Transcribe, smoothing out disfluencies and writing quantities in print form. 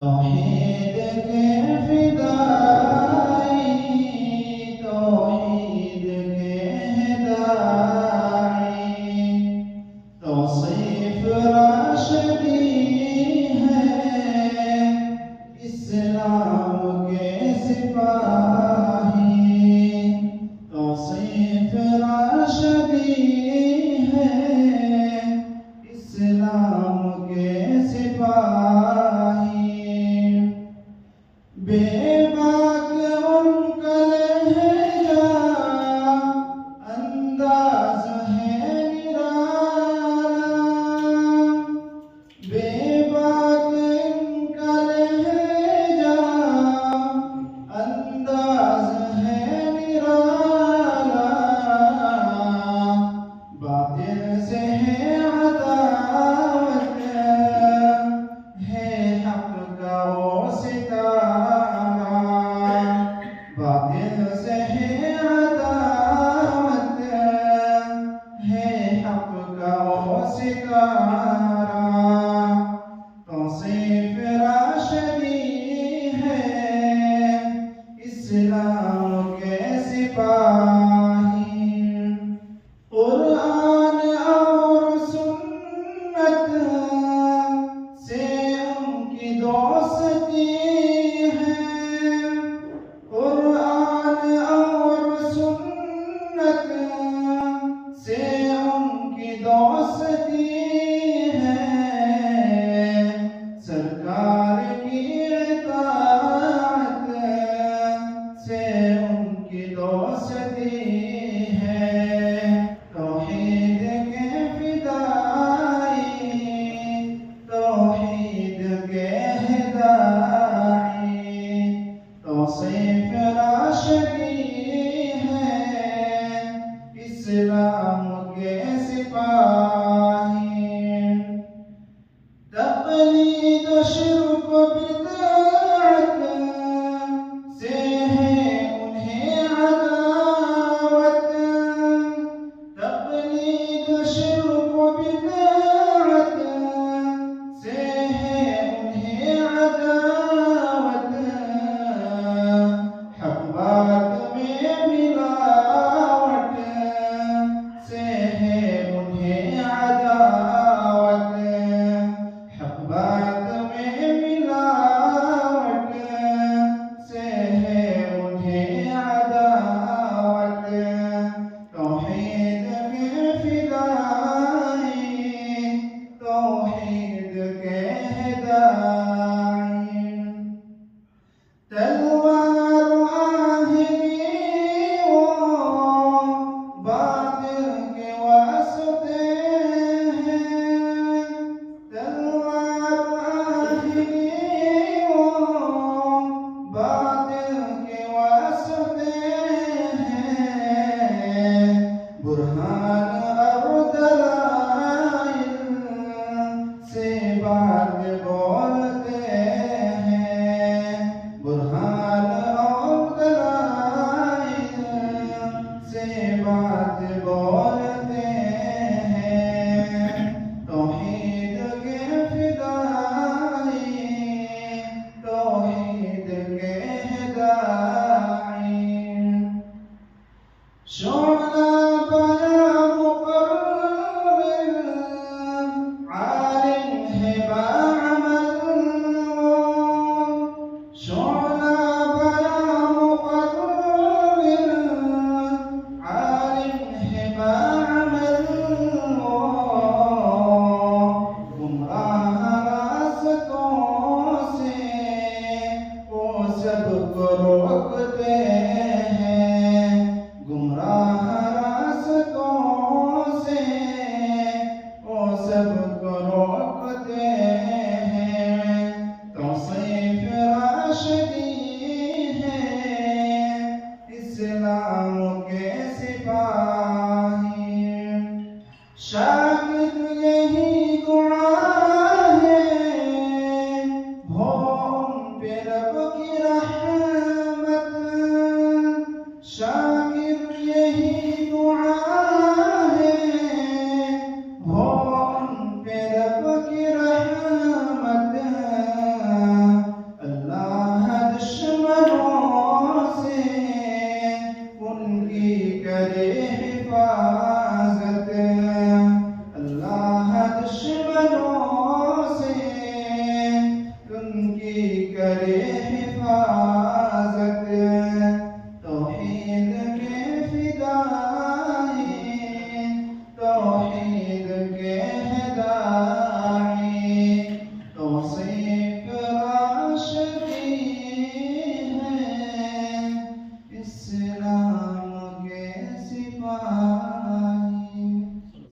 توحید کے فدائی، توحید کے داعی، توصیف راشدی ہے اسلام کے سپاہی، توصیف راشدی ہے اسلام کے سپاہی، بے باک ان کا لہجہ انداز ہے نرالا، بے باک ان کا لہجہ انداز ہے نرالا، باطل سے ہے عداوت، ہے حق کا وہ ستارہ، باطل سے ہے عداوت، ہے حق کا وہ ستارہ، توصیف راشدی ہے اسلام کے سپاہی، قرآن اور سنت سے ان کی دوستی ہے، قرآن اور سنت سے ان کی دوستی ہے، سرکار کی اطاعت سے ان کی دوستی ہے، توحید کے فدائی، توحید کے داعی، توصیف راشدی ہے اسلام کے سپاہی، تقلید و شرک و بدعت سے ہے انہیں عداوت، تقلید و شرک و بدعت سے ہے انہیں عداوت، حق بات میں ملاوٹ سے ہے انہیں عداوت، حق بات میں ملاوٹ سے ہے انہیں عداوت، توحید کے فدائی، توحید کے داعی، تلوار آہنی وہ باطل کے واسطے ہیں، تلوار آہنی وہ باطل کے واسطے ہیں، برہان اور دلائل سے بات بولتے ہیں، برہان اور دلائل سے بات بولتے ہیں، توحید کے فدائی، توحید کے داعی، شعلہ بیاں مقرر عالم ہے باعمل وہ، شعلہ بیاں مقرر عالم ہے باعمل وہ، گمراہ راستوں سے وہ سب کو روکتے ہیں، گمراہ راستوں سے وہ سب کو روکتے ہیں، توصیف راشدی ہے اسلام کے سپاہی، شاکر یہی دعا ہے ہو ان پہ